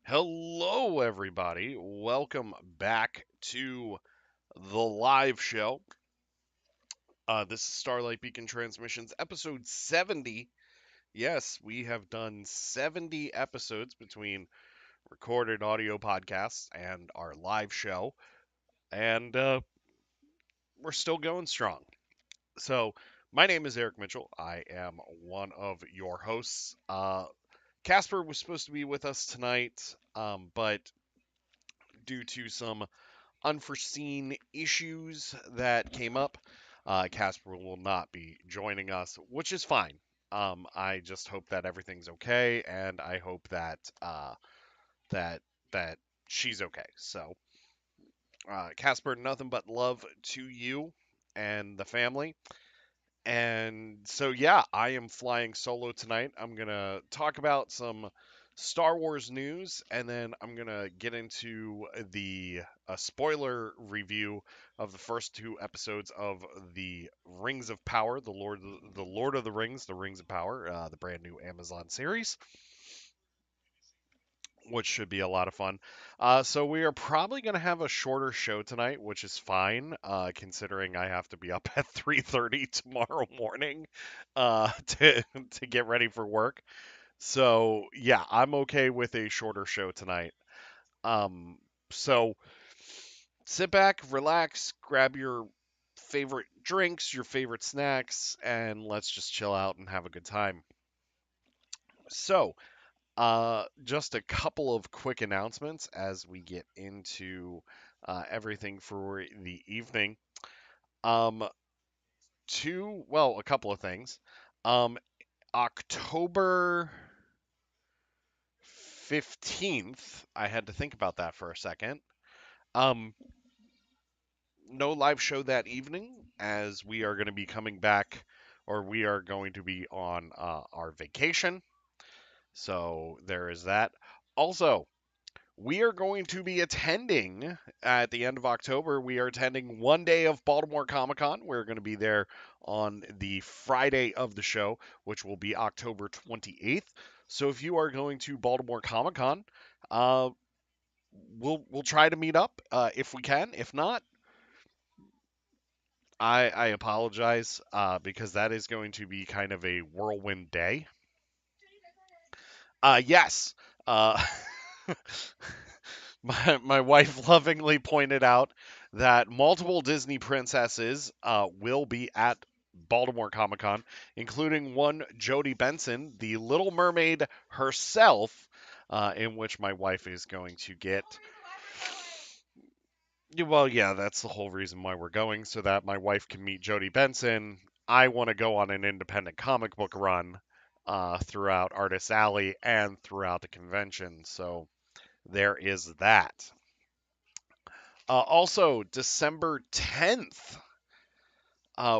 Hello, everybody. Welcome back to the live show. This is Starlight Beacon Transmissions, episode 70. Yes, we have done 70 episodes between recorded audio podcasts and our live show, and we're still going strong. So, my name is Eric Mitchell. I am one of your hosts. Casper was supposed to be with us tonight, but due to some unforeseen issues that came up, Casper will not be joining us, which is fine. I just hope that everything's okay, and I hope that that that she's okay. So, Casper, nothing but love to you and the family. And so, yeah, I am flying solo tonight. I'm going to talk about some Star Wars news, and then I'm going to get into the spoiler review of the first two episodes of the Rings of Power, the Lord of the Rings, the Rings of Power, the brand new Amazon series, which should be a lot of fun. So we are probably going to have a shorter show tonight, which is fine, considering I have to be up at 3:30 tomorrow morning to get ready for work. So yeah, I'm okay with a shorter show tonight. Um, so sit back, relax, grab your favorite drinks, your favorite snacks, and let's just chill out and have a good time. So, just a couple of quick announcements as we get into everything for the evening. Um, a couple of things. Um, October 15th, I had to think about that for a second. Um, no live show that evening as we are going to be coming back, or we are going to be on our vacation. So there is that. Also, we are going to be attending at the end of October. We are attending one day of Baltimore Comic Con. We're going to be there on the Friday of the show, which will be October 28th. So if you are going to Baltimore Comic Con, uh, we'll try to meet up if we can. If not, I apologize because that is going to be kind of a whirlwind day. Yes. Uh, my wife lovingly pointed out that multiple Disney princesses will be at Baltimore Comic Con, including one Jodie Benson, the Little Mermaid herself, in which my wife is going to get. Yeah, well, yeah, that's the whole reason why we're going, so that my wife can meet Jodie Benson. I want to go on an independent comic book run throughout Artist Alley and throughout the convention, so there is that. Also, December 10th,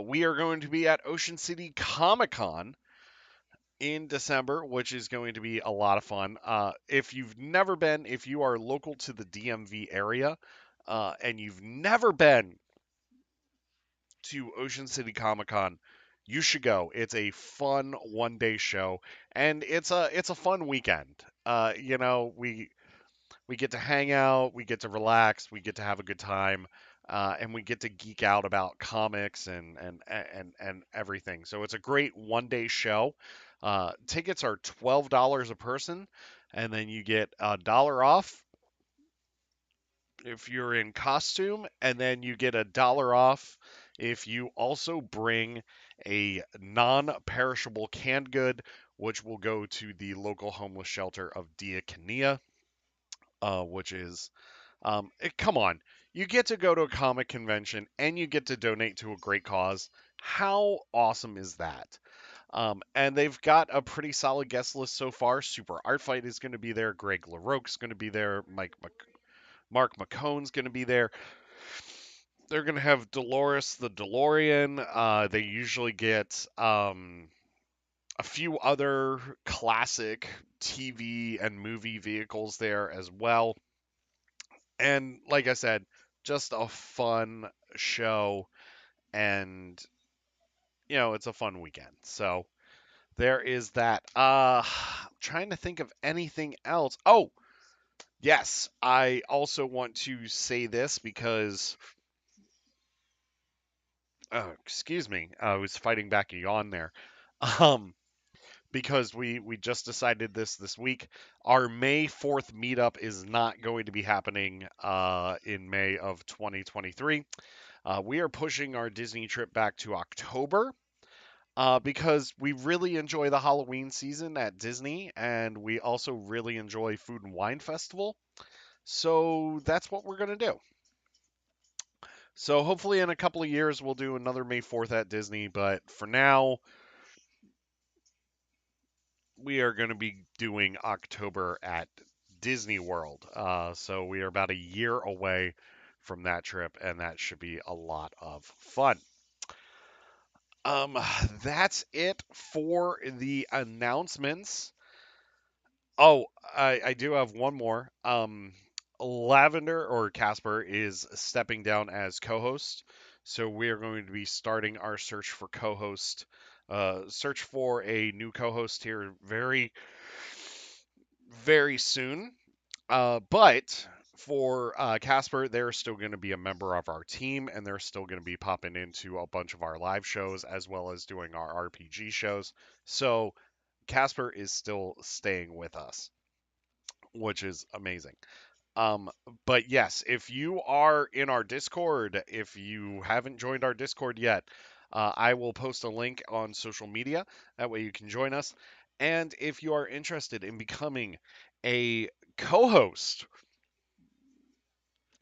we are going to be at Ocean City Comic Con in December, which is going to be a lot of fun. If you've never been, if you are local to the DMV area, and you've never been to Ocean City Comic Con, you should go. It's a fun one-day show, and it's a fun weekend. We get to hang out, we get to relax, we get to have a good time, and we get to geek out about comics and everything. So it's a great one-day show. Tickets are $12 a person, and then you get a dollar off if you're in costume, and then you get a dollar off if you also bring a non-perishable canned good, which will go to the local homeless shelter of Diakonia, which is come on. You get to go to a comic convention and you get to donate to a great cause. How awesome is that? And they've got a pretty solid guest list so far. Super Art Fight is going to be there. Greg LaRoque's going to be there. Mark McCone's going to be there. They're going to have Dolores the DeLorean. They usually get a few other classic TV and movie vehicles there as well. And like I said, just a fun show, and it's a fun weekend. So there is that. Trying to think of anything else. Oh, Yes, I also want to say this because, excuse me, I was fighting back a yawn there. Um, because we just decided this week. Our May 4th meetup is not going to be happening in May of 2023. We are pushing our Disney trip back to October because we really enjoy the Halloween season at Disney, and we also really enjoy Food and Wine Festival. So that's what we're going to do. So hopefully in a couple of years we'll do another May 4th at Disney, but for now we are going to be doing October at Disney World. So we are about a year away from that trip, and that should be a lot of fun. Um, that's it for the announcements. Oh, I do have one more. Lavender or Casper is stepping down as co-host, so we are going to be starting our search for co-host. Search for a new co-host here very soon. But for Casper, they're still going to be a member of our team, and they're still going to be popping into a bunch of our live shows as well as doing our RPG shows. So Casper is still staying with us, which is amazing. Um, but yes, if you are in our Discord, if you haven't joined our Discord yet, I will post a link on social media. That way you can join us. And if you are interested in becoming a co host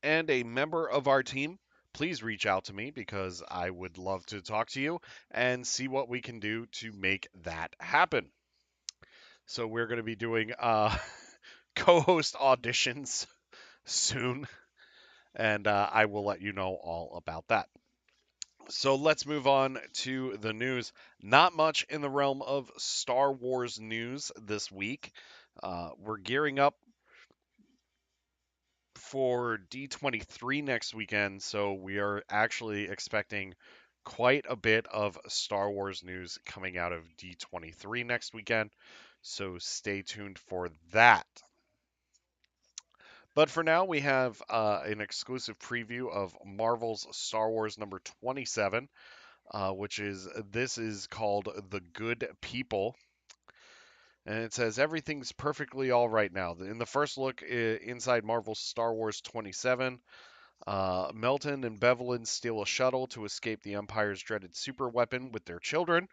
and a member of our team, please reach out to me because I would love to talk to you and see what we can do to make that happen. So we're going to be doing co-host auditions soon, and I will let you know all about that. So let's move on to the news. Not much in the realm of Star Wars news this week. We're gearing up for D23 next weekend, so we are actually expecting quite a bit of Star Wars news coming out of D23 next weekend. So stay tuned for that. But for now, we have an exclusive preview of Marvel's Star Wars number 27, which is this is called The Good People. And it says everything's perfectly all right now. In the first look inside Marvel's Star Wars 27, Melton and Bevelin steal a shuttle to escape the Empire's dreaded super weapon with their children.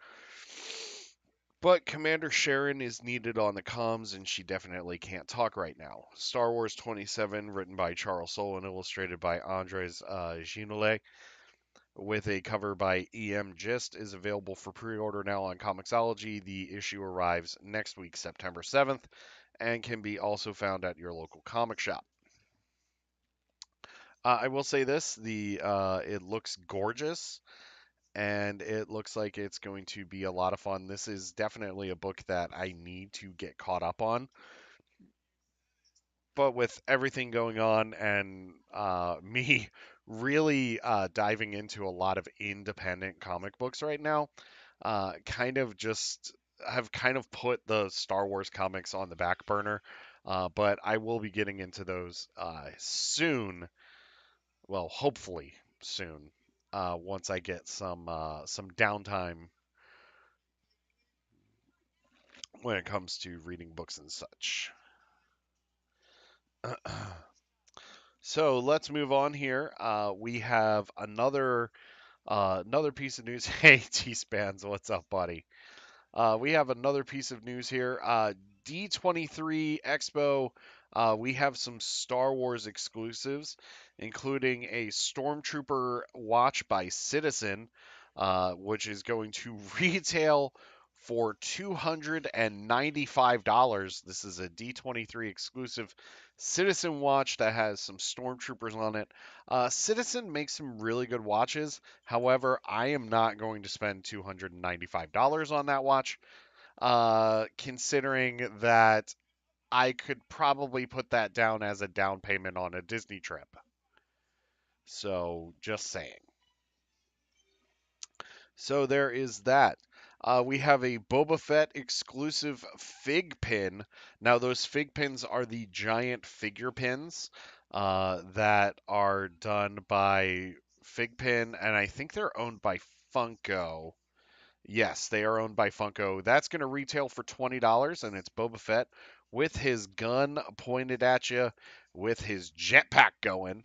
But Commander Sharon is needed on the comms, and she definitely can't talk right now. Star Wars 27, written by Charles Soule and illustrated by Andres Ginolet, with a cover by E.M. Gist, is available for pre-order now on Comixology. The issue arrives next week, September 7th, and can be also found at your local comic shop. I will say this: the it looks gorgeous, and it looks like it's going to be a lot of fun. This is definitely a book that I need to get caught up on. But with everything going on and me really diving into a lot of independent comic books right now, kind of just have kind of put the Star Wars comics on the back burner. But I will be getting into those soon. Well, hopefully soon. Once I get some downtime when it comes to reading books and such. So let's move on here. We have another piece of news. Hey, T-Spans, what's up, buddy? We have another piece of news here. D23 Expo. We have some Star Wars exclusives, including a Stormtrooper watch by Citizen, which is going to retail for $295. This is a D23 exclusive Citizen watch that has some Stormtroopers on it. Citizen makes some really good watches. However, I am not going to spend $295 on that watch, considering that I could probably put that down as a down payment on a Disney trip. So, just saying. So, there is that. We have a Boba Fett exclusive fig pin. Now, those fig pins are the giant figure pins that are done by Fig Pin, and I think they're owned by Funko. Yes, they are owned by Funko. That's going to retail for $20, and it's Boba Fett with his gun pointed at you, with his jetpack going.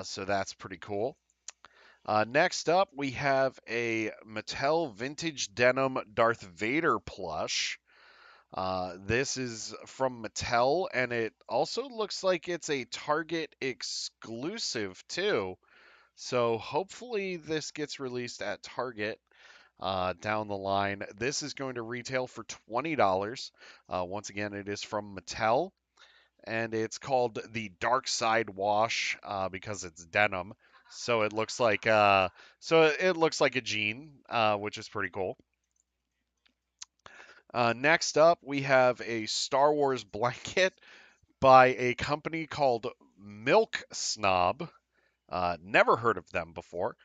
So that's pretty cool. Next up, we have a Mattel Vintage Denim Darth Vader plush. This is from Mattel, and it also looks like it's a Target exclusive too. So hopefully this gets released at Target down the line. This is going to retail for $20. Once again, it is from Mattel, and it's called the Dark Side Wash because it's denim. So it looks like a jean, which is pretty cool. Next up, we have a Star Wars blanket by a company called Milk Snob. Never heard of them before.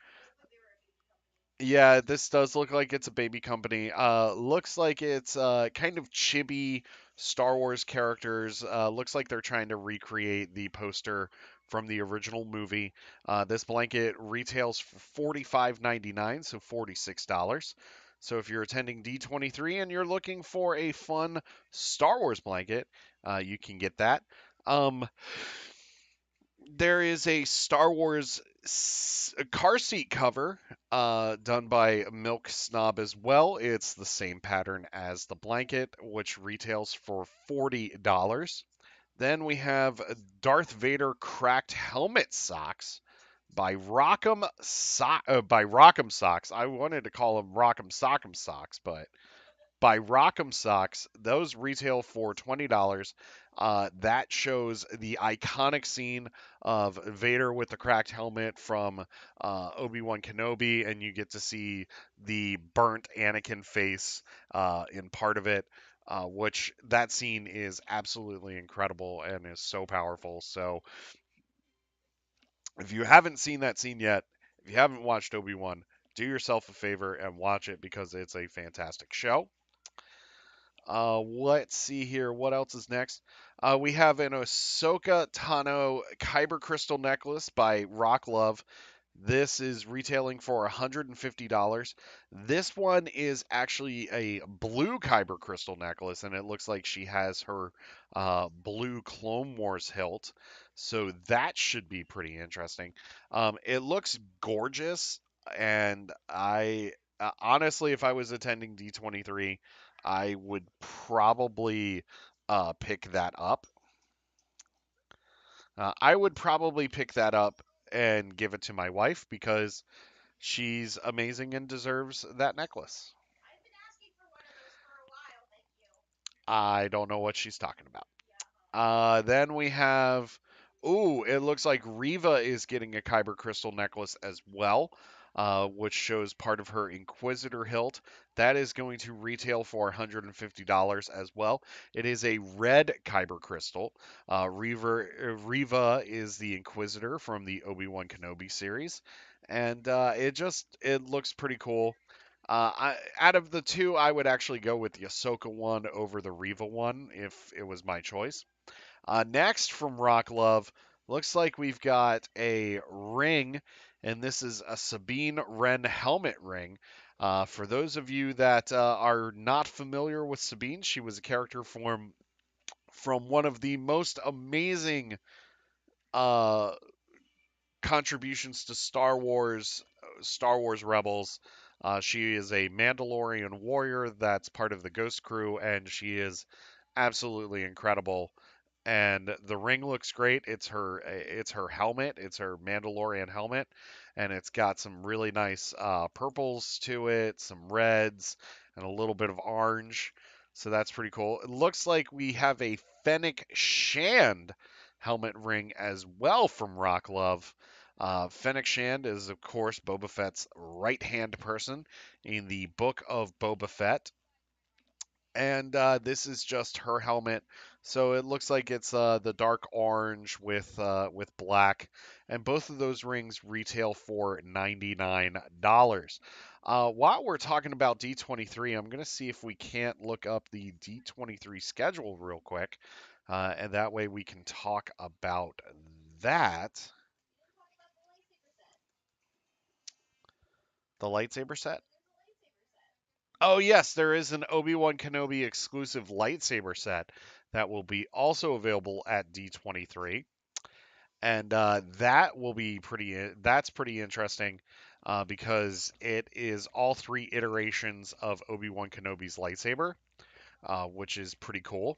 Yeah, this does look like it's a baby company. Looks like it's kind of chibi Star Wars characters. Looks like they're trying to recreate the poster from the original movie. This blanket retails for $45.99, so $46. So if you're attending D23 and you're looking for a fun Star Wars blanket, you can get that. Um, there is a Star Wars car seat cover done by Milk Snob as well. It's the same pattern as the blanket, which retails for $40. Then we have Darth Vader cracked helmet socks by Rock'em Socks. I wanted to call them Rock'em Sock'em Socks, but by Rock'em Socks. Those retail for $20. That shows the iconic scene of Vader with the cracked helmet from Obi-Wan Kenobi, and you get to see the burnt Anakin face in part of it. Which that scene is absolutely incredible and is so powerful. So, if you haven't seen that scene yet, if you haven't watched Obi-Wan, do yourself a favor and watch it because it's a fantastic show. Let's see here. What else is next? We have an Ahsoka Tano Kyber Crystal necklace by Rock Love. This is retailing for $150. This one is actually a blue Kyber crystal necklace, and it looks like she has her blue Clone Wars hilt. So that should be pretty interesting. It looks gorgeous, and I honestly, if I was attending D23, I would probably pick that up. I would probably pick that up and give it to my wife because she's amazing and deserves that necklace. I don't know what she's talking about. Then we have, ooh, it looks like Riva is getting a Kyber crystal necklace as well, which shows part of her Inquisitor hilt. That is going to retail for $150 as well. It is a red Kyber crystal. Riva is the Inquisitor from the Obi-Wan Kenobi series, and it looks pretty cool. Out of the two, I would actually go with the Ahsoka one over the Riva one if it was my choice. Next from Rock Love, looks like we've got a ring, and this is a Sabine Wren helmet ring. For those of you that are not familiar with Sabine, she was a character from one of the most amazing uh, contributions to Star Wars Rebels. She is a Mandalorian warrior that's part of the Ghost Crew, and she is absolutely incredible. And the ring looks great. It's her helmet. It's her Mandalorian helmet, and it's got some really nice purples to it, some reds, and a little bit of orange. So that's pretty cool. It looks like we have a Fennec Shand helmet ring as well from Rock Love. Fennec Shand is, of course, Boba Fett's right hand person in the Book of Boba Fett. And this is just her helmet. So it looks like it's the dark orange with black, and both of those rings retail for $99. While we're talking about D23, I'm gonna see if we can't look up the D23 schedule real quick, and that way we can talk about that. The lightsaber set. Oh yes, there is an Obi-Wan Kenobi exclusive lightsaber set that will be also available at D23, and that will be That's pretty interesting because it is all three iterations of Obi-Wan Kenobi's lightsaber, which is pretty cool.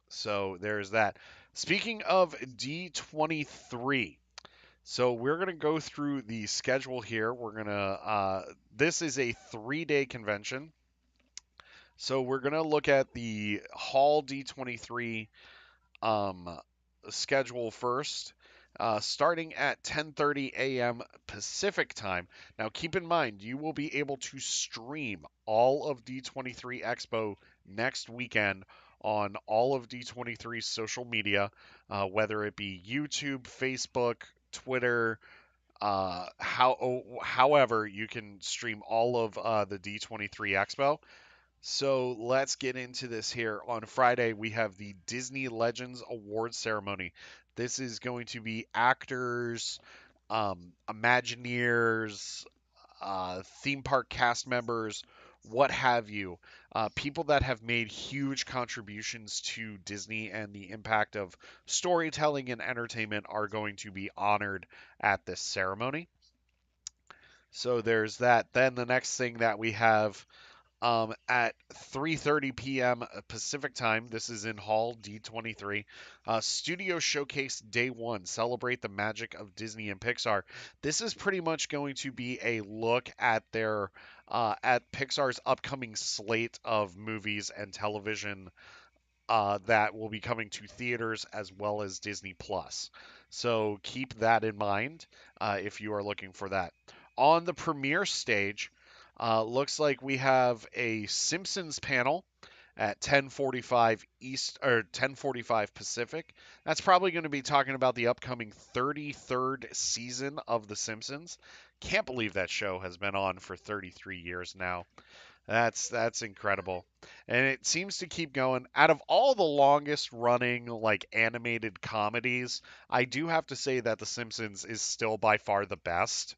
So there's that. Speaking of D23, so we're gonna go through the schedule here. We're gonna This is a 3-day convention. So we're gonna look at the Hall D23 um, schedule first, starting at 10:30 a.m. Pacific time. Now, keep in mind you will be able to stream all of D23 Expo next weekend on all of D23's social media, whether it be YouTube, Facebook, Twitter. However, you can stream all of the D23 Expo. So let's get into this here. On Friday, we have the Disney Legends Awards ceremony. This is going to be actors, Imagineers, theme park cast members, what have you. People that have made huge contributions to Disney and the impact of storytelling and entertainment are going to be honored at this ceremony. So there's that. Then the next thing that we have at 3:30 p.m. Pacific time. This is in Hall D23. Studio Showcase Day 1. Celebrate the magic of Disney and Pixar. This is pretty much going to be a look at Pixar's upcoming slate of movies and television that will be coming to theaters as well as Disney Plus. So keep that in mind if you are looking for that. On the premiere stage, looks like we have a Simpsons panel at 10:45 East or 10:45 Pacific. That's probably going to be talking about the upcoming 33rd season of The Simpsons. Can't believe that show has been on for 33 years now. That's incredible. And it seems to keep going. Out of all the longest running like animated comedies, I do have to say that The Simpsons is still by far the best.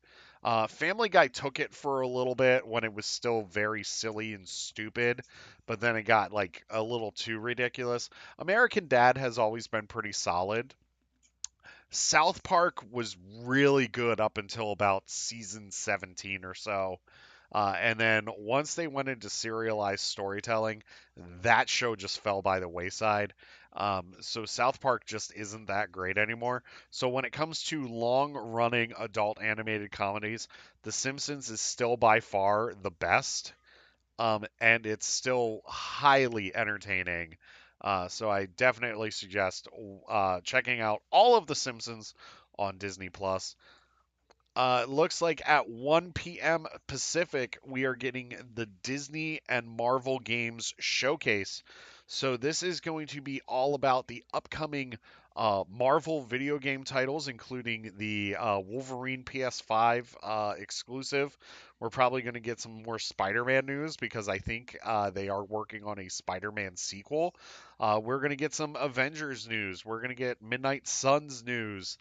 Family Guy took it for a little bit when it was still very silly and stupid, but then it got like a little too ridiculous. American Dad has always been pretty solid. South Park was really good up until about season 17 or so. And then once they went into serialized storytelling, that show just fell by the wayside. So South Park just isn't that great anymore. So when it comes to long running adult animated comedies, The Simpsons is still by far the best. And it's still highly entertaining. So I definitely suggest checking out all of The Simpsons on Disney Plus. It looks like at 1 p.m. Pacific, we are getting the Disney and Marvel Games Showcase. So, this is going to be all about the upcoming Marvel video game titles, including the Wolverine PS5 exclusive. We're probably going to get some more Spider Man news because I think they are working on a Spider Man sequel. We're going to get some Avengers news. We're going to get Midnight Suns news.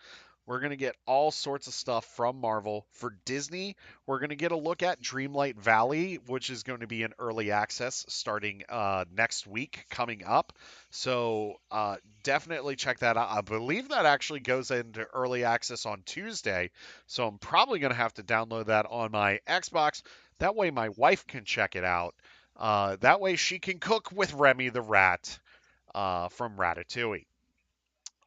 We're going to get all sorts of stuff from Marvel. For Disney, we're going to get a look at Dreamlight Valley, which is going to be in early access starting next week coming up. So definitely check that out. I believe that actually goes into early access on Tuesday. So I'm probably going to have to download that on my Xbox. That way my wife can check it out. That way she can cook with Remy the Rat from Ratatouille.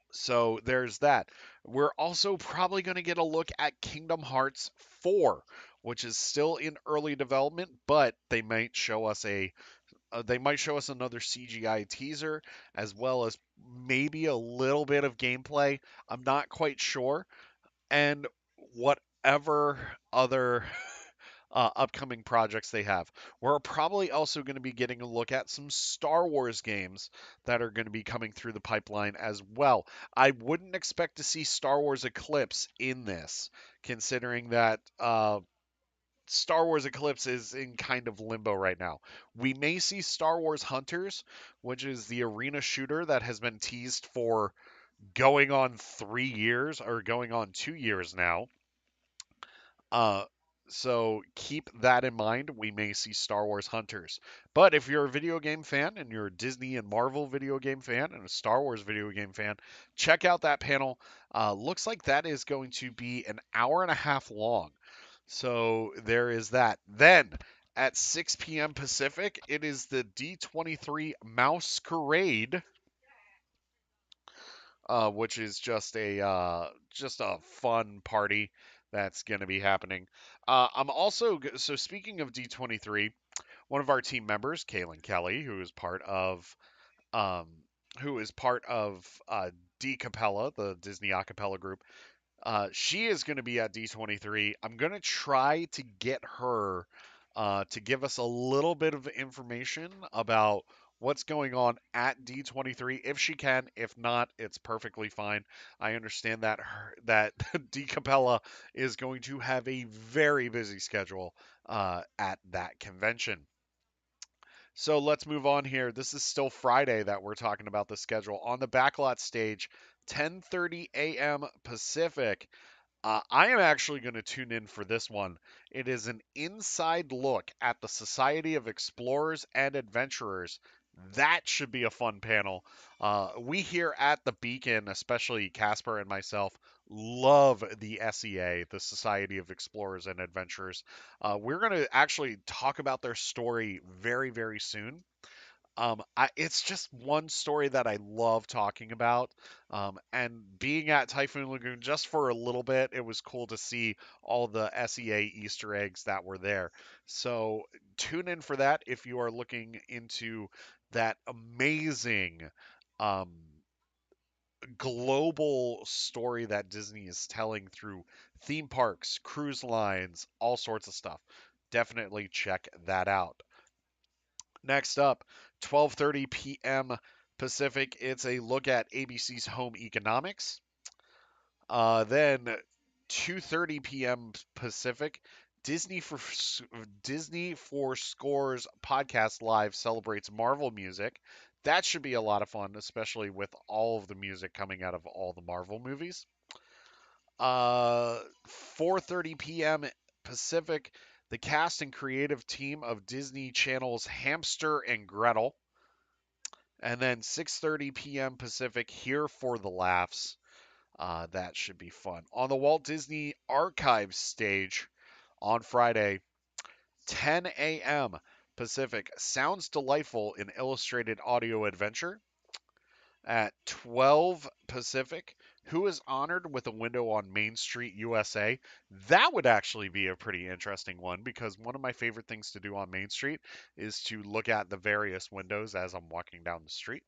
So there's that. We're also probably going to get a look at Kingdom Hearts 4, which is still in early development, but they might show us another CGI teaser as well as maybe a little bit of gameplay. I'm not quite sure. And whatever other upcoming projects they have. We're probably also going to be getting a look at some Star Wars games that are going to be coming through the pipeline as well. I wouldn't expect to see Star Wars Eclipse in this, considering that Star Wars Eclipse is in kind of limbo right now. We may see Star Wars Hunters, which is the arena shooter that has been teased for going on 3 years or going on 2 years now. Uh, so keep that in mind. We may see Star Wars Hunters. But if you're a video game fan and you're a Disney and Marvel video game fan and a Star Wars video game fan, check out that panel. Looks like that is going to be an hour and a half long. So there is that. Then at 6 p.m. Pacific, it is the D23 Mousecade, which is just a fun party that's going to be happening. I'm also so speaking of D23, one of our team members, Kaylin Kelly, um, who is part of D Capella, the Disney Acapella group. She is going to be at D23. I'm going to try to get her to give us a little bit of information about what's going on at D23 if she can. If not, it's perfectly fine. I understand that D Capella is going to have a very busy schedule at that convention. So let's move on here. This is still Friday that we're talking about the schedule. On the backlot stage, 10:30 a.m. Pacific. I am actually going to tune in for this one. It is an inside look at the Society of Explorers and Adventurers. That should be a fun panel. We here at the Beacon, especially Casper and myself, love the SEA, the Society of Explorers and Adventurers. We're going to actually talk about their story very, very soon. It's just one story that I love talking about. And being at Typhoon Lagoon just for a little bit, it was cool to see all the SEA Easter eggs that were there. So tune in for that if you are looking into that amazing um, global story that Disney is telling through theme parks, cruise lines, all sorts of stuff. Definitely check that out. Next up, 12:30 p.m. Pacific. It's a look at ABC's home economics. Then 2:30 p.m. Pacific. Disney for Scores podcast live celebrates Marvel music. That should be a lot of fun, especially with all of the music coming out of all the Marvel movies. 4:30 p.m. Pacific. The cast and creative team of Disney Channel's Hamster and Gretel. And then 6:30 p.m. Pacific here for the laughs. That should be fun. On the Walt Disney Archives stage on Friday, 10 a.m. Pacific. Sounds delightful in illustrated audio adventure. At 12 Pacific, who is honored with a window on Main Street, USA? That would actually be a pretty interesting one because one of my favorite things to do on Main Street is to look at the various windows as I'm walking down the street.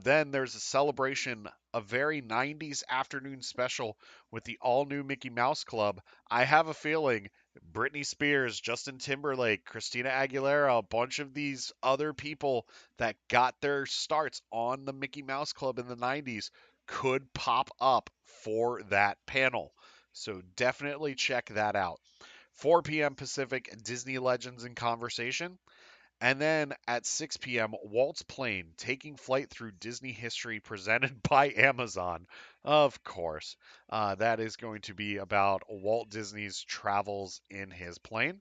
Then there's a celebration, a very 90s afternoon special with the all new Mickey Mouse Club. I have a feeling Britney Spears, Justin Timberlake, Christina Aguilera, a bunch of these other people that got their starts on the Mickey Mouse Club in the 90s could pop up for that panel. So definitely check that out. 4 p.m. Pacific, Disney Legends in Conversation. And then at 6 p.m., Walt's plane taking flight through Disney history presented by Amazon. Of course. That is going to be about Walt Disney's travels in his plane.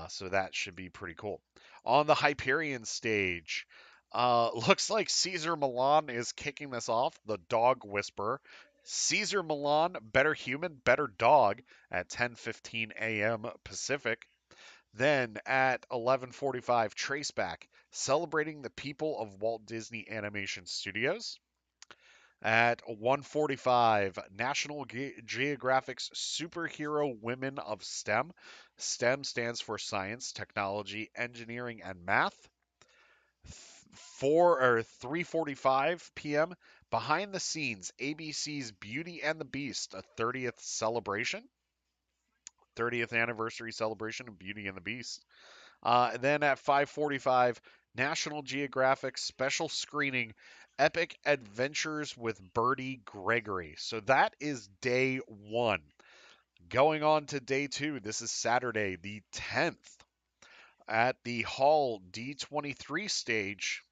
So that should be pretty cool. On the Hyperion stage, looks like Caesar Milan is kicking this off. The Dog Whisperer. Caesar Milan, better human, better dog at 10:15 a.m. Pacific. Then at 11:45, Traceback, celebrating the people of Walt Disney Animation Studios. At 1:45, National Geographic's Superhero Women of STEM. STEM stands for Science, Technology, Engineering, and Math. 3:45 p.m. Behind the scenes, ABC's Beauty and the Beast, a 30th celebration. 30th anniversary celebration of Beauty and the Beast. And then at 5:45, National Geographic special screening, Epic Adventures with Birdie Gregory. So that is day one. Going on to day two, this is Saturday, the 10th, at the Hall D23 stage.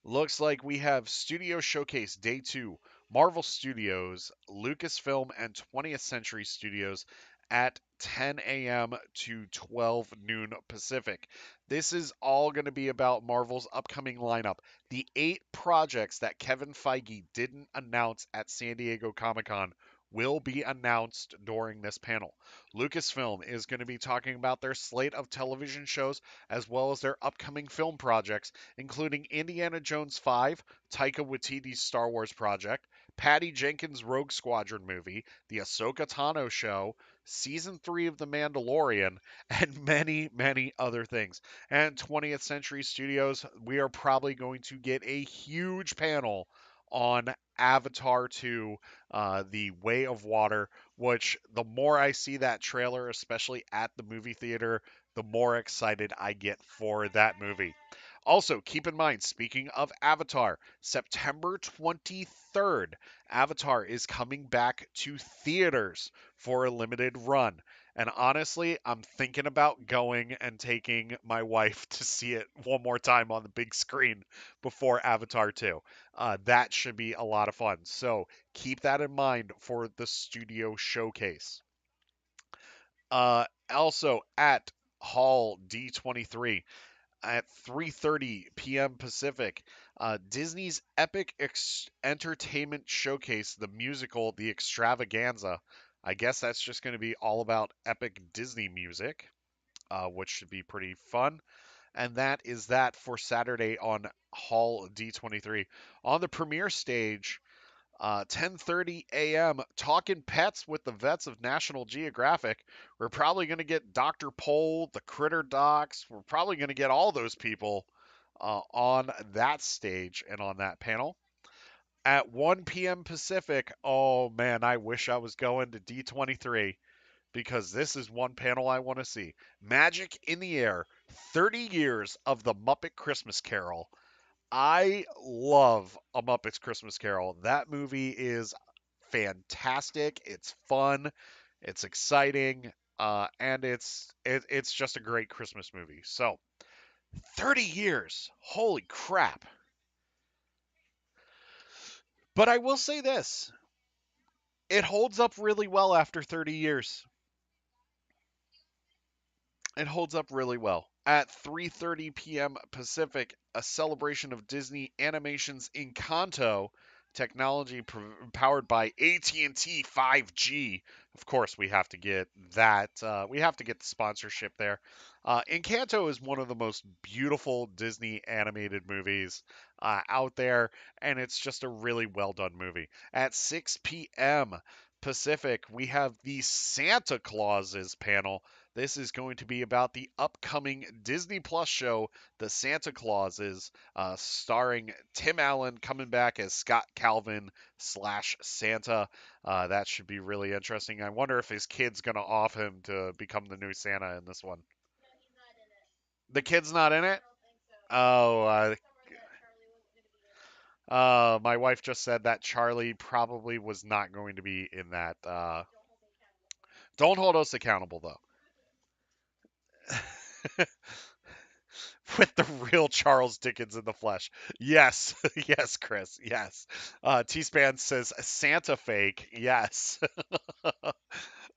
Looks like we have Studio Showcase Day 2, Marvel Studios, Lucasfilm, and 20th Century Studios at 10 a.m. to 12 noon Pacific. This is all going to be about Marvel's upcoming lineup. The 8 projects that Kevin Feige didn't announce at San Diego Comic-Con will be announced during this panel. Lucasfilm is going to be talking about their slate of television shows as well as their upcoming film projects, including Indiana Jones 5, Taika Waititi's Star Wars project, Patty Jenkins' Rogue Squadron movie, The Ahsoka Tano Show, Season 3 of The Mandalorian, and many, many other things. And 20th Century Studios, we are probably going to get a huge panel on Avatar 2, The Way of Water, which the more I see that trailer, especially at the movie theater, the more excited I get for that movie. Also, keep in mind, speaking of Avatar, September 23rd, Avatar is coming back to theaters for a limited run. And honestly, I'm thinking about going and taking my wife to see it one more time on the big screen before Avatar 2. That should be a lot of fun. So keep that in mind for the studio showcase. Also at Hall D23 at 3:30 p.m. Pacific, Disney's Epic Entertainment Showcase, the musical, The Extravaganza. I guess that's just going to be all about epic Disney music, which should be pretty fun. And that is that for Saturday on Hall D23. On the premiere stage, 10:30 a.m. Talking Pets with the vets of National Geographic. We're probably going to get Dr. Pole, the Critter Docs. We're probably going to get all those people on that stage and on that panel. At 1 p.m. Pacific, oh man, I wish I was going to D23 because this is one panel I want to see. Magic in the Air, 30 years of the Muppet Christmas Carol. I love A Muppet's Christmas Carol. That movie is fantastic. It's fun. It's exciting. And it's just a great Christmas movie. So 30 years. Holy crap. But I will say this. It holds up really well after 30 years. It holds up really well. At 3:30 p.m. Pacific, a celebration of Disney Animation's Encanto technology powered by AT&T 5G. Of course, we have to get that. We have to get the sponsorship there. Encanto is one of the most beautiful Disney animated movies out there, and it's just a really well done movie. At 6 p.m. Pacific, we have the Santa Clauses panel. This is going to be about the upcoming Disney Plus show, The Santa Clauses, starring Tim Allen coming back as Scott Calvin slash Santa. That should be really interesting. I wonder if his kid's going to off him to become the new Santa in this one. The kid's not in it? Oh, my wife just said that Charlie probably was not going to be in that. Don't hold us accountable, though. With the real Charles Dickens in the flesh. Yes, yes, Chris, yes. T-Span says Santa fake. Yes.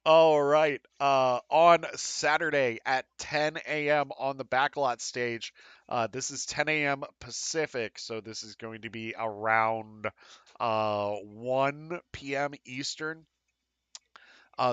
All right. On Saturday at 10 a.m. on the backlot stage, this is 10 a.m. Pacific, so this is going to be around 1 p.m. Eastern.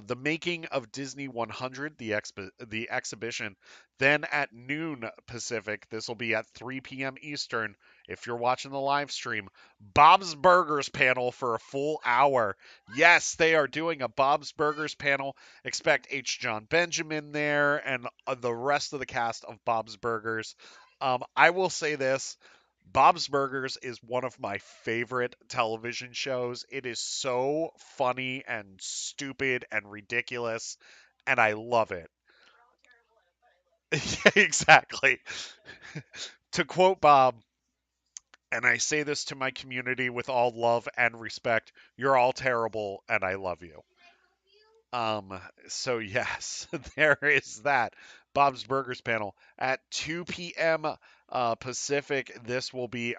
The Making of Disney 100, the exhibition. Then at noon Pacific, this will be at 3 p.m. Eastern. If you're watching the live stream, Bob's Burgers panel for a full hour. Yes, they are doing a Bob's Burgers panel. Expect H. John Benjamin there and the rest of the cast of Bob's Burgers. I will say this. Bob's Burgers is one of my favorite television shows. It is so funny and stupid and ridiculous. and I love it. Yeah, exactly. To quote Bob, and I say this to my community with all love and respect, you're all terrible and I love you. Um, so yes, there is that Bob's Burgers panel at 2 p.m. Pacific. This will be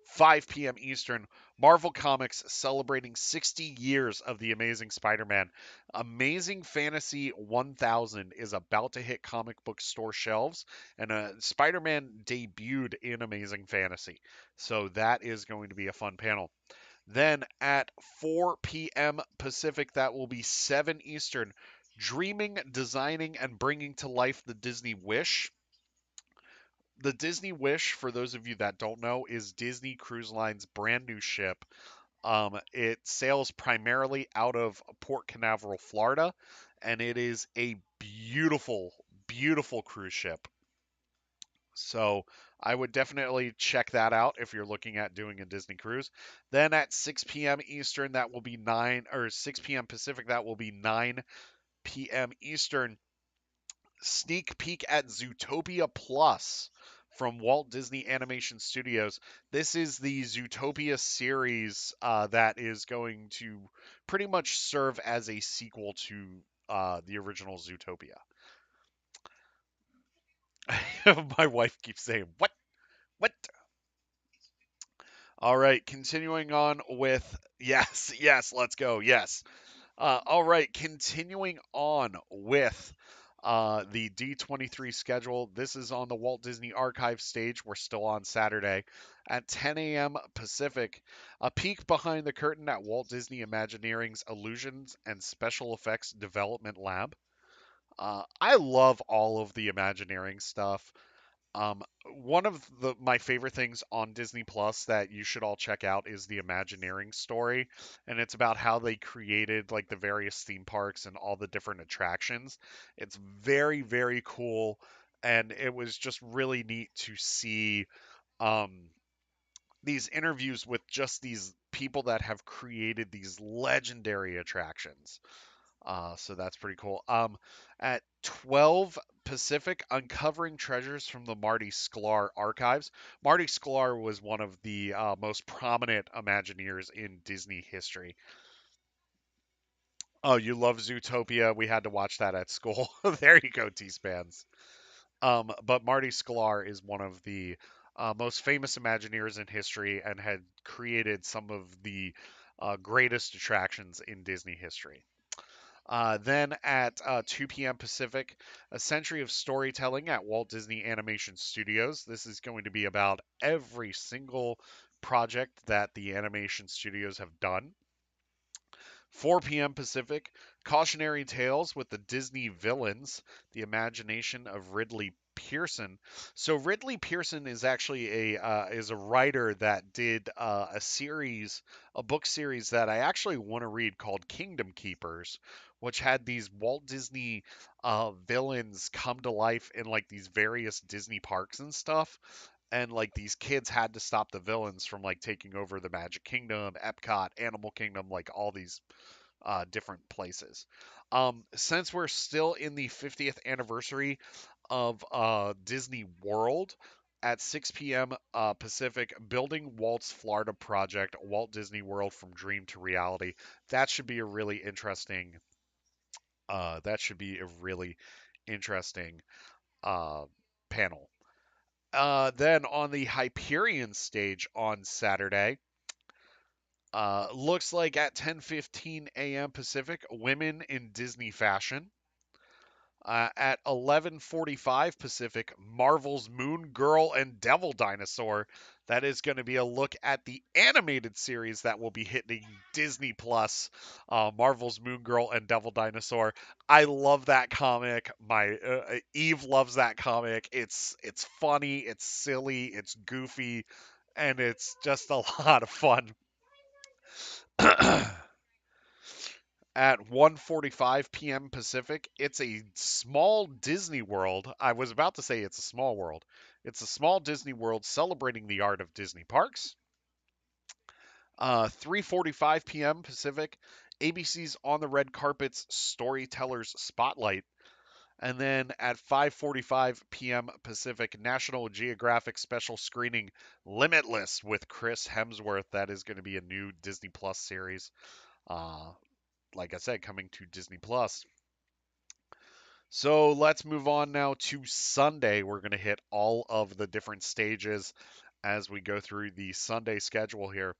5 p.m. Eastern. Marvel Comics celebrating 60 years of the Amazing Spider-Man. Amazing Fantasy 1000 is about to hit comic book store shelves, and Spider-Man debuted in Amazing Fantasy. So that is going to be a fun panel. Then at 4 p.m. Pacific, that will be 7 Eastern, dreaming, designing, and bringing to life the Disney Wish. The Disney Wish, for those of you that don't know, is Disney Cruise Line's brand new ship. It sails primarily out of Port Canaveral, Florida, and it is a beautiful, beautiful cruise ship. So I would definitely check that out if you're looking at doing a Disney cruise. Then at 6 p.m. Eastern, that will be 9, or 6 p.m. Pacific, that will be 9 p.m. Eastern. Sneak peek at Zootopia Plus from Walt Disney Animation Studios. This is the Zootopia series that is going to pretty much serve as a sequel to the original Zootopia. My wife keeps saying, "What? What?" All right, continuing on with yes, yes, let's go. Yes. All right, continuing on with the D23 schedule. This is on the Walt Disney Archive stage. We're still on Saturday at 10 a.m. Pacific. A peek behind the curtain at Walt Disney Imagineering's Illusions and Special Effects Development Lab. I love all of the Imagineering stuff. One of my favorite things on Disney Plus that you should all check out is the Imagineering story, and it's about how they created like the various theme parks and all the different attractions. It's very, very cool, and it was just really neat to see um, these interviews with just these people that have created these legendary attractions. So that's pretty cool. At 12 Pacific, uncovering treasures from the Marty Sklar archives. Marty Sklar was one of the most prominent Imagineers in Disney history. Oh, you love Zootopia? We had to watch that at school. There you go, T-Spans. But Marty Sklar is one of the most famous Imagineers in history and had created some of the greatest attractions in Disney history. Then at 2 p.m. Pacific, A Century of Storytelling at Walt Disney Animation Studios. This is going to be about every single project that the animation studios have done. 4 p.m. Pacific, Cautionary Tales with the Disney Villains, the imagination of Ridley Pearson. So Ridley Pearson is actually a writer that did a book series that I actually want to read called Kingdom Keepers, which had these Walt Disney villains come to life in like these various Disney parks and stuff. And like these kids had to stop the villains from like taking over the Magic Kingdom, Epcot, Animal Kingdom, like all these different places. Since we're still in the 50th anniversary of Disney World, at 6 p.m. Pacific, Building Walt's Florida Project, Walt Disney World from Dream to Reality. That should be a really interesting. That should be a really interesting uh, panel. Then on the Hyperion stage on Saturday, looks like at 10:15 a.m. Pacific, Women in Disney Fashion. At 11:45 Pacific, Marvel's Moon Girl and Devil Dinosaur. That is going to be a look at the animated series that will be hitting Disney Plus. Marvel's Moon Girl and Devil Dinosaur. I love that comic. My Eve loves that comic. It's funny, it's silly, it's goofy, and it's just a lot of fun. At 1:45 p.m. Pacific. It's a small Disney World. I was about to say it's a small world. It's a small Disney World celebrating the art of Disney parks. 3:45 p.m. Pacific. ABC's On the Red Carpet's Storytellers Spotlight. And then at 5:45 p.m. Pacific, National Geographic special screening Limitless with Chris Hemsworth. That is going to be a new Disney Plus series. Uh, like I said, coming to Disney Plus. So let's move on now to Sunday. We're going to hit all of the different stages as we go through the Sunday schedule here.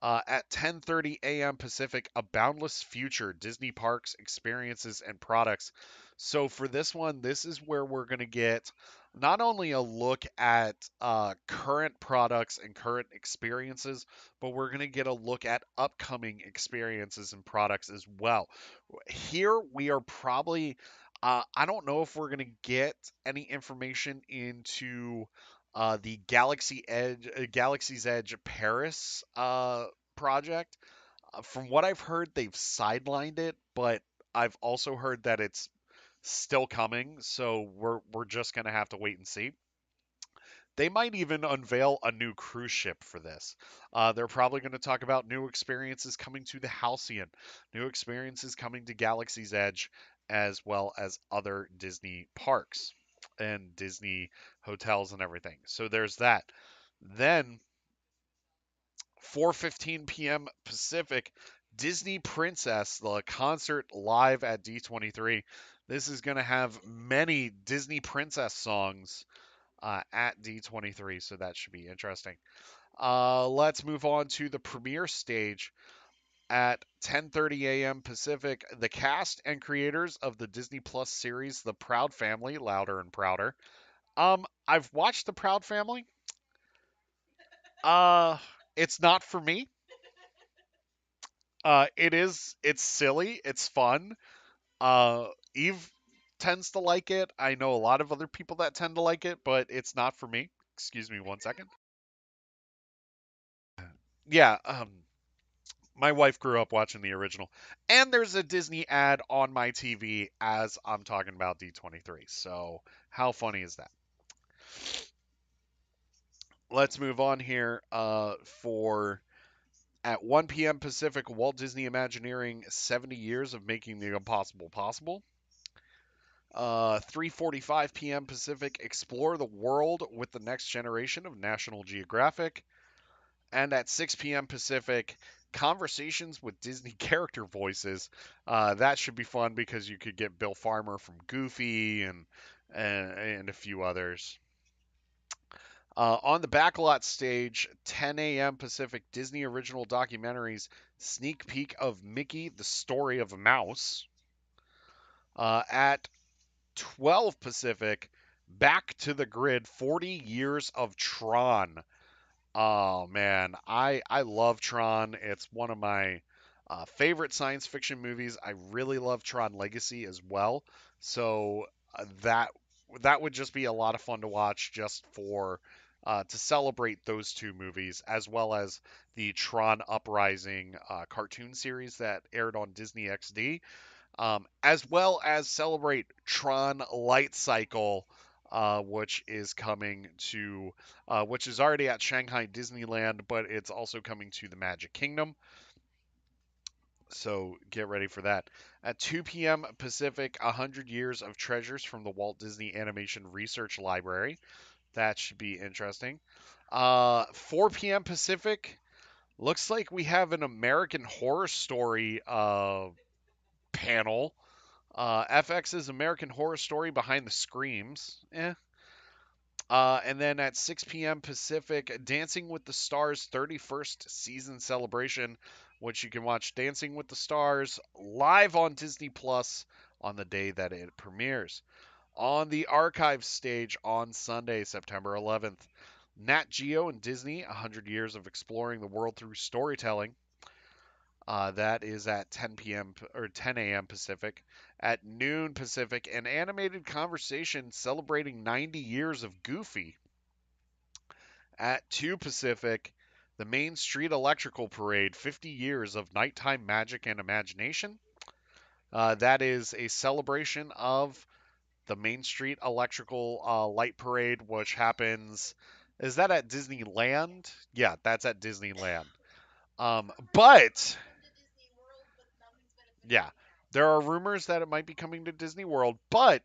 At 10:30 a.m. Pacific, A Boundless Future, Disney Parks, Experiences, and Products. So for this one, this is where we're going to get not only a look at current products and current experiences, but we're going to get a look at upcoming experiences and products as well. Here we are probably, I don't know if we're going to get any information into the Galaxy's Edge Paris project. From what I've heard, they've sidelined it, but I've also heard that it's still coming, so we're just gonna have to wait and see. They might even unveil a new cruise ship for this. They're probably going to talk about new experiences coming to the Halcyon, new experiences coming to Galaxy's Edge, as well as other Disney parks and Disney hotels and everything. So there's that. Then 4:15 p.m. Pacific, Disney Princess, the concert live at D23. This is going to have many Disney Princess songs at D23, so that should be interesting. Let's move on to the premiere stage at 10:30 a.m. Pacific. The cast and creators of the Disney Plus series The Proud Family, Louder and Prouder. I've watched The Proud Family. Uh, it's not for me. It's silly, it's fun. Eve tends to like it. I know a lot of other people that tend to like it, but it's not for me. Excuse me one second. Yeah, my wife grew up watching the original. And there's a Disney ad on my TV as I'm talking about D23. So, how funny is that? Let's move on here for at 1 p.m. Pacific, Walt Disney Imagineering 70 years of making the impossible possible. 3:45 p.m. Pacific, Explore the World with the Next Generation of National Geographic. And at 6 p.m. Pacific, Conversations with Disney Character Voices. That should be fun because you could get Bill Farmer from Goofy and a few others. On the backlot stage, 10 a.m. Pacific, Disney original documentaries, sneak peek of Mickey, the Story of a Mouse. At 12 Pacific, Back to the Grid, 40 Years of Tron. Oh man, I love Tron. It's one of my favorite science fiction movies. I really love Tron Legacy as well. So that would just be a lot of fun to watch just for to celebrate those two movies, as well as the Tron Uprising cartoon series that aired on Disney XD, as well as celebrate Tron Light Cycle, which is coming to, which is already at Shanghai Disneyland, but it's also coming to the Magic Kingdom. So get ready for that. At 2 p.m. Pacific, 100 Years of Treasures from the Walt Disney Animation Research Library. That should be interesting. 4 p.m. Pacific, looks like we have an American Horror Story panel. FX's American Horror Story Behind the Screams. And then at 6 p.m. Pacific, Dancing with the Stars 31st season celebration, which you can watch Dancing with the Stars live on Disney Plus on the day that it premieres. On the archive stage on Sunday, September 11th, Nat Geo and Disney 100 Years of Exploring the World Through Storytelling. That is at 10 p.m. or 10 a.m. Pacific. At noon Pacific, an animated conversation celebrating 90 years of Goofy. At 2 Pacific, the Main Street Electrical Parade 50 Years of Nighttime Magic and Imagination. That is a celebration of the Main Street Electrical Light Parade, which happens. Is that at Disneyland? Yeah, that's at Disneyland. But Yeah. There are rumors that it might be coming to Disney World, but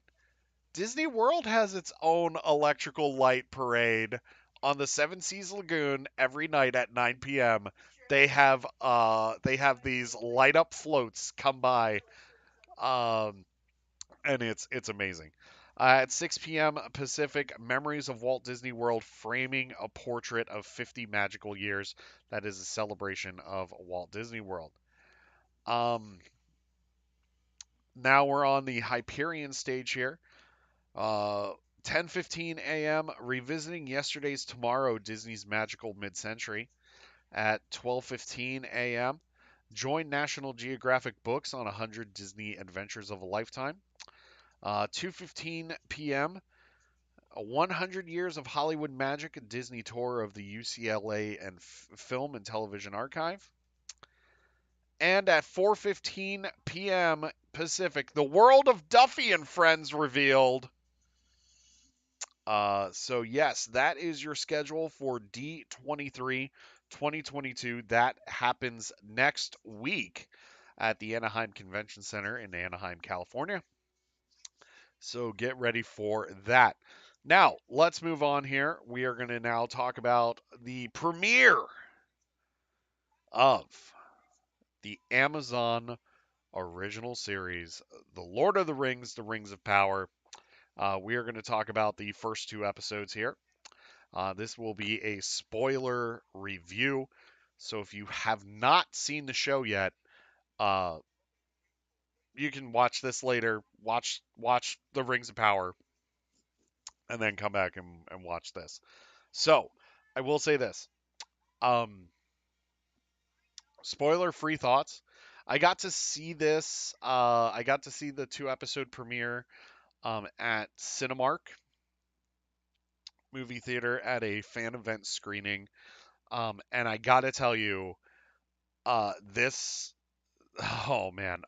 Disney World has its own electrical light parade on the Seven Seas Lagoon every night at 9 p.m. They have these light up floats come by, um, and it's amazing. At 6 p.m. Pacific, Memories of Walt Disney World framing a portrait of 50 magical years. That is a celebration of Walt Disney World. Um, Now we're on the Hyperion stage here. Uh, 10:15 a.m. Revisiting Yesterday's Tomorrow, Disney's Magical Mid-Century. At 12:15 a.m. Join National Geographic Books on 100 Disney Adventures of a Lifetime. 2:15 p.m. 100 Years of Hollywood Magic, a Disney tour of the UCLA and Film and Television Archive. And at 4:15 p.m. Pacific, The World of Duffy and Friends revealed. So yes, that is your schedule for D23 2022. That happens next week at the Anaheim Convention Center in Anaheim, California. So get ready for that. Now, let's move on here. We are going to now talk about the premiere of the Amazon original series, The Lord of the Rings, The Rings of Power. We are going to talk about the first two episodes here. This will be a spoiler review. So if you have not seen the show yet, uh, you can watch this later. Watch The Rings of Power, and then come back and watch this. So I will say this. Um, Spoiler free thoughts. I got to see this. I got to see the 2 episode premiere at Cinemark movie theater at a fan event screening. And I got to tell you, this oh man,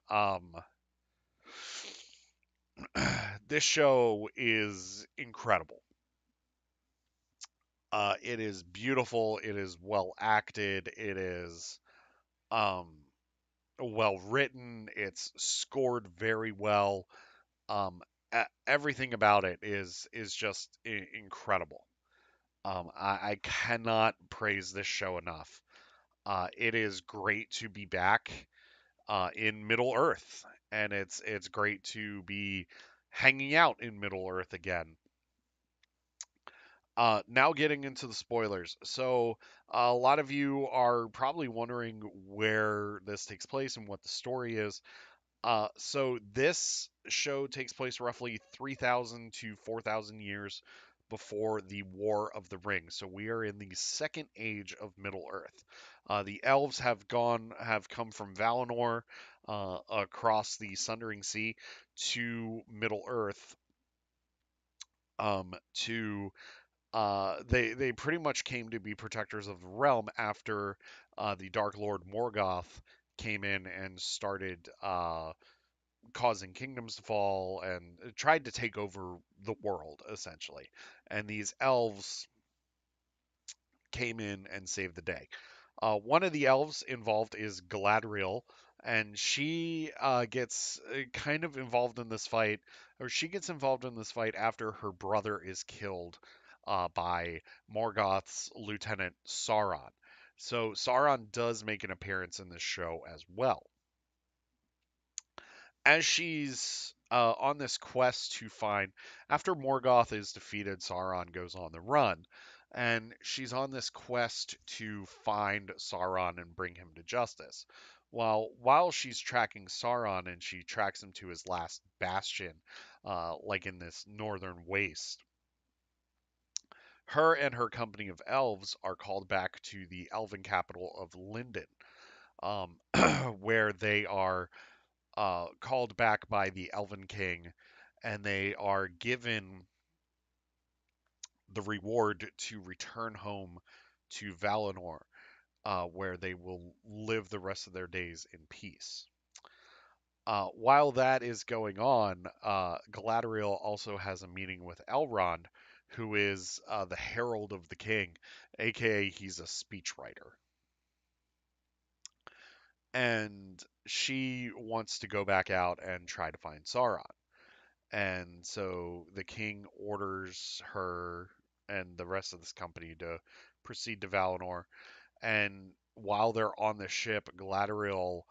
this show is incredible. It is beautiful. It is well acted. It is um, well written. It's scored very well. Um, Everything about it is just incredible. I cannot praise this show enough. It is great to be back in Middle Earth, and it's great to be hanging out in Middle Earth again. Now getting into the spoilers. So a lot of you are probably wondering where this takes place and what the story is. So this show takes place roughly 3,000 to 4,000 years before the War of the Ring. So we are in the second age of Middle Earth. The elves have come from Valinor across the Sundering Sea to Middle Earth to they pretty much came to be protectors of the realm after the Dark Lord Morgoth came in and started causing kingdoms to fall and tried to take over the world essentially. And these elves came in and saved the day. One of the elves involved is Galadriel, and she gets kind of involved in this fight, or she gets involved in this fight after her brother is killed by Morgoth's lieutenant Sauron. So Sauron does make an appearance in this show as well. As she's on this quest to find, after Morgoth is defeated, Sauron goes on the run, and she's on this quest to find Sauron and bring him to justice. While she's tracking Sauron and she tracks him to his last bastion, like in this northern waste, her and her company of elves are called back to the elven capital of Lindon, um, where they are called back by the Elven King, and they are given the reward to return home to Valinor, where they will live the rest of their days in peace. While that is going on, Galadriel also has a meeting with Elrond, who is the Herald of the King, aka he's a speechwriter. And she wants to go back out and try to find Sauron. And so the king orders her and the rest of this company to proceed to Valinor. And while they're on the ship, Galadriel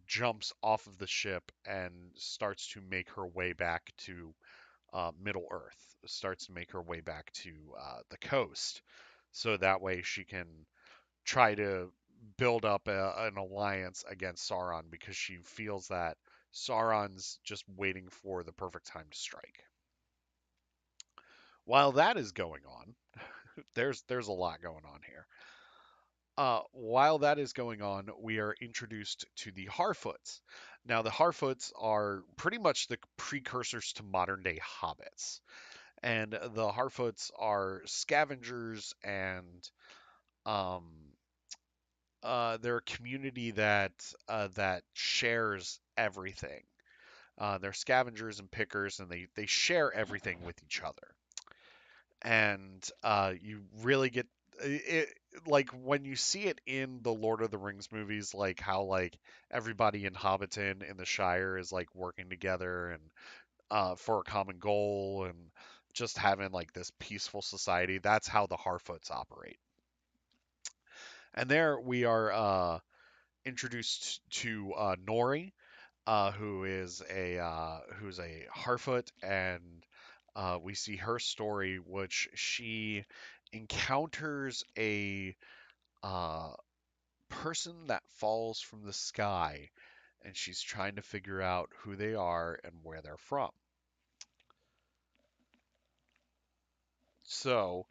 jumps off of the ship and starts to make her way back to Middle Earth, starts to make her way back to the coast. So that way she can try to build up an alliance against Sauron because she feels that Sauron's just waiting for the perfect time to strike. While that is going on, there's a lot going on here. While that is going on, we are introduced to the Harfoots. Now, the Harfoots are pretty much the precursors to modern day hobbits. And the Harfoots are scavengers and um, they're a community that shares everything. They're scavengers and pickers, and they share everything with each other. And you really get it, like when you see it in the Lord of the Rings movies, like how like everybody in Hobbiton in the Shire is like working together and for a common goal and just having like this peaceful society. That's how the Harfoots operate. And there we are introduced to Nori, who's a Harfoot, and we see her story, which she encounters a uh, person that falls from the sky, and she's trying to figure out who they are and where they're from. So,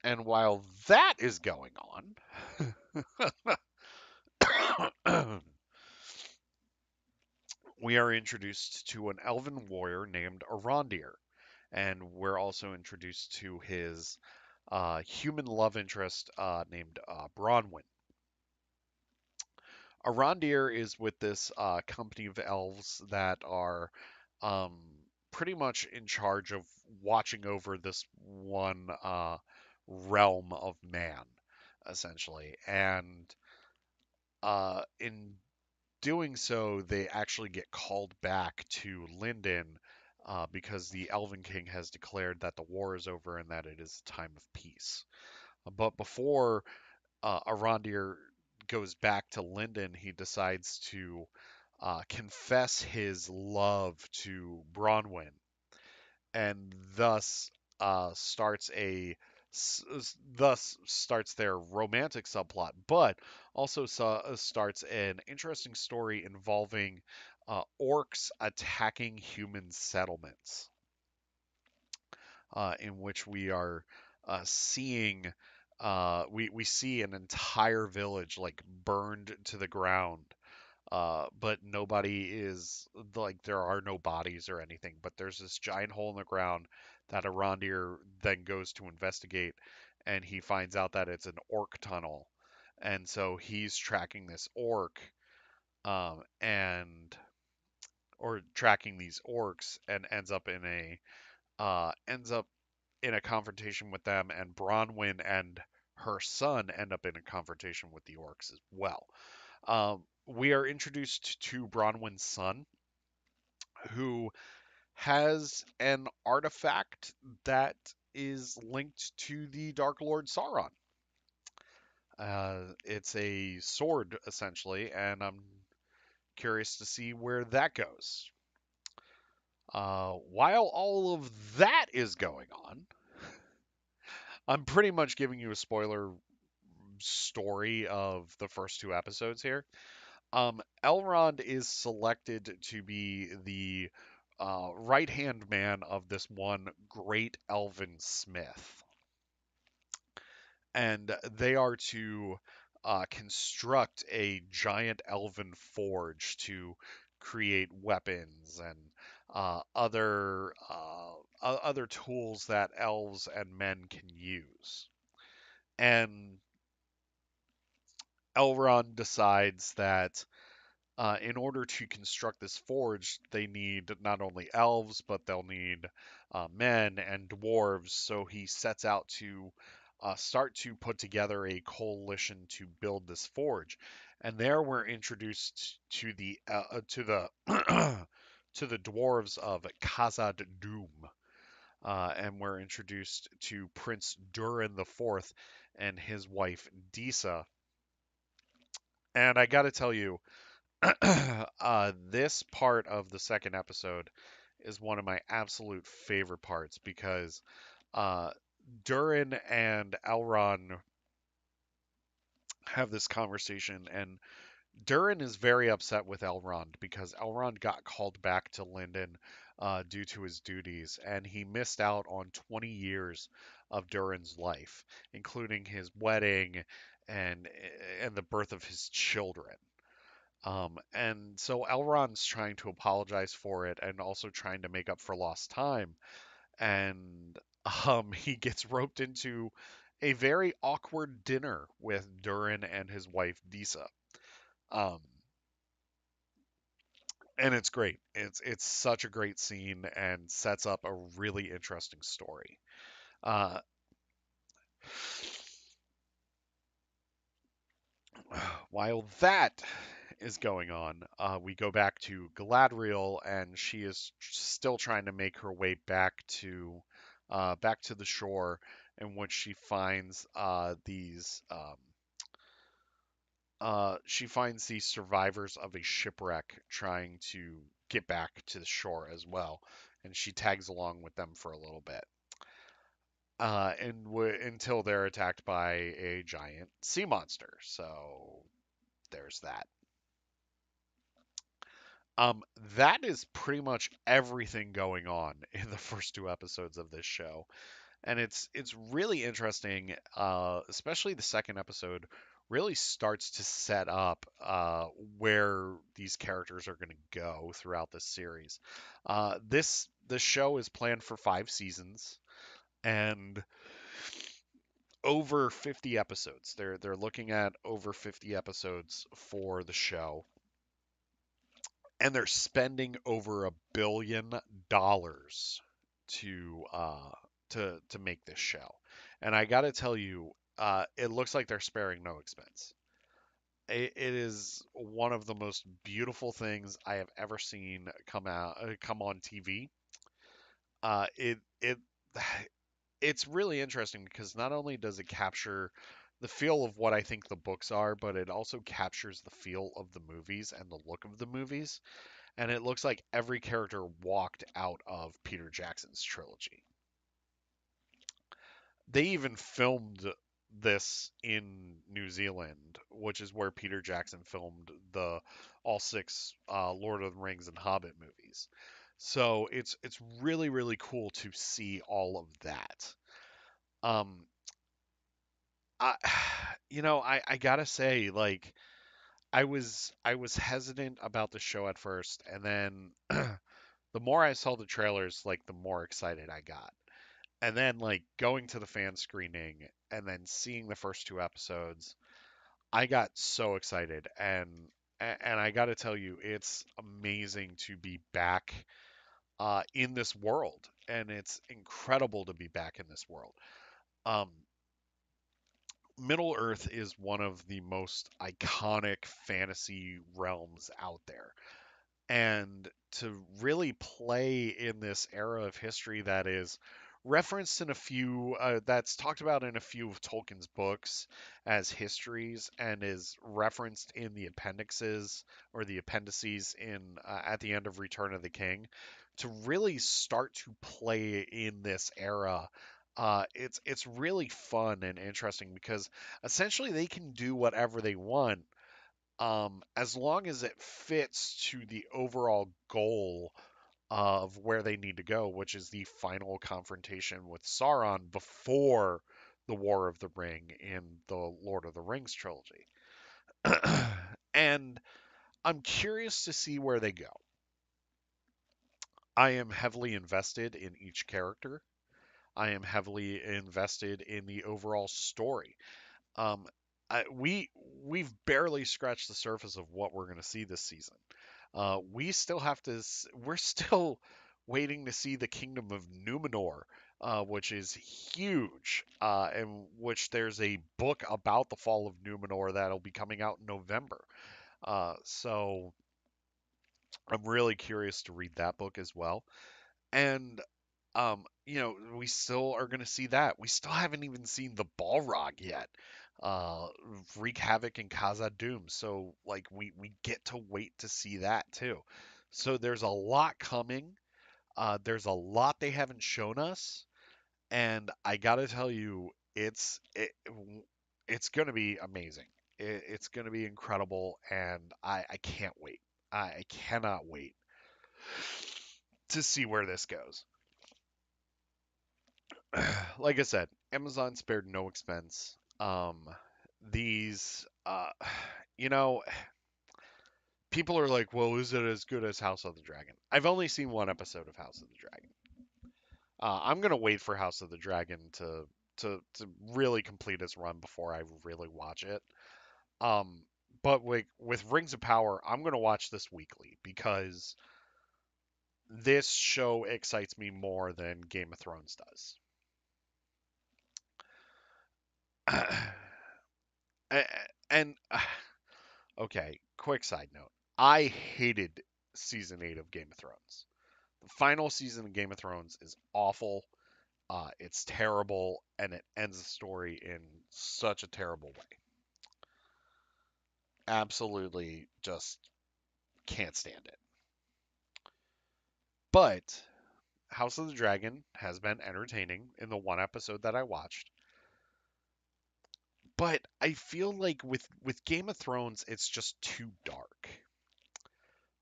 and while that is going on, we are introduced to an elven warrior named Arondir, and we're also introduced to his human love interest named Bronwyn. Arondir is with this company of elves that are um, pretty much in charge of watching over this one realm of man, essentially. And in doing so, they actually get called back to Lindon because the Elven King has declared that the war is over and that it is a time of peace. But before Arondir goes back to Lindon, he decides to confess his love to Bronwyn, and starts a thus starts their romantic subplot, but also starts an interesting story involving orcs attacking human settlements, in which we are seeing we see an entire village like burned to the ground, but nobody is like there are no bodies or anything. But there's this giant hole in the ground that Arondir then goes to investigate, and he finds out that it's an orc tunnel, and so he's tracking this orc, and or tracking these orcs, and ends up in a confrontation with them, and Bronwyn and her son end up in a confrontation with the orcs as well. We are introduced to Bronwyn's son, who has an artifact that is linked to the Dark Lord Sauron. It's a sword, essentially, and I'm curious to see where that goes. While all of that is going on, I'm pretty much giving you a spoiler story of the first two episodes here. Elrond is selected to be the right hand man of this one great elven smith. And they are to construct a giant elven forge to create weapons and other tools that elves and men can use. And Elrond decides that in order to construct this forge, they need not only elves, but they'll need men and dwarves. So he sets out to start to put together a coalition to build this forge. and there we're introduced to the to the dwarves of Khazad Dûm, and we're introduced to Prince Durin the Fourth and his wife Disa. And I got to tell you, this part of the second episode is one of my absolute favorite parts because uh, Durin and Elrond have this conversation, and Durin is very upset with Elrond because Elrond got called back to Lindon due to his duties, and he missed out on 20 years of Durin's life, including his wedding and and the birth of his children. And so Elrond's trying to apologize for it and also trying to make up for lost time. And he gets roped into a very awkward dinner with Durin and his wife Disa. Um, and it's great. It's such a great scene and sets up a really interesting story. Uh, while that is going on, we go back to Galadriel, and she is still trying to make her way back to the shore, in which she finds these survivors of a shipwreck trying to get back to the shore as well, and she tags along with them for a little bit, until they're attacked by a giant sea monster. So there's that. Um, that is pretty much everything going on in the first two episodes of this show, and it's really interesting. Especially the second episode really starts to set up where these characters are going to go throughout this series. This show is planned for 5 seasons and over 50 episodes. They're looking at over 50 episodes for the show, and they're spending over $1 billion to make this show. And I got to tell you, it looks like they're sparing no expense. It is one of the most beautiful things I have ever seen come on TV. It it's really interesting because not only does it capture the feel of what I think the books are, but it also captures the feel of the movies and the look of the movies. And it looks like every character walked out of Peter Jackson's trilogy. They even filmed this in New Zealand, which is where Peter Jackson filmed the all six Lord of the Rings and Hobbit movies. So it's really cool to see all of that. Um, I, I gotta say, like, I was hesitant about the show at first, and then the more I saw the trailers, like, the more excited I got. And then, like, going to the fan screening and then seeing the first two episodes, I got so excited. And I got to tell you, it's amazing to be back in this world, and it's incredible to be back in this world. Um, Middle Earth is one of the most iconic fantasy realms out there, and to really play in this era of history that is referenced in a few that's talked about in a few of Tolkien's books as histories and is referenced in the appendixes or the appendices in at the end of Return of the King, to really start to play in this era. It's really fun and interesting because essentially they can do whatever they want, as long as it fits to the overall goal of where they need to go, which is the final confrontation with Sauron before the War of the Ring in the Lord of the Rings trilogy. And I'm curious to see where they go. I am heavily invested in each character. I am heavily invested in the overall story. Um, we've barely scratched the surface of what we're going to see this season. We still have to. We're still waiting to see the Kingdom of Numenor which is huge, in which there's a book about the fall of Numenor that'll be coming out in November. So I'm really curious to read that book as well. And we still are going to see that. We still haven't even seen the Balrog yet. Uh, Wreak Havoc and Khazad Doom. So like we get to wait to see that too. So there's a lot coming. There's a lot they haven't shown us, and I gotta tell you, it's gonna be amazing. It's gonna be incredible, and I can't wait. I cannot wait to see where this goes. Like I said, Amazon spared no expense. These, you know, people are like, well, is it as good as House of the Dragon? I've only seen one episode of House of the Dragon. I'm gonna wait for House of the Dragon to really complete its run before I really watch it. Um, but with Rings of Power, I'm gonna watch this weekly because this show excites me more than Game of Thrones does. And okay, quick side note. I hated season 8 of Game of Thrones. The final season of Game of Thrones is awful. It's terrible, and it ends the story in such a terrible way. Absolutely just can't stand it. But House of the Dragon has been entertaining in the one episode that I watched. But I feel like with Game of Thrones, it's just too dark.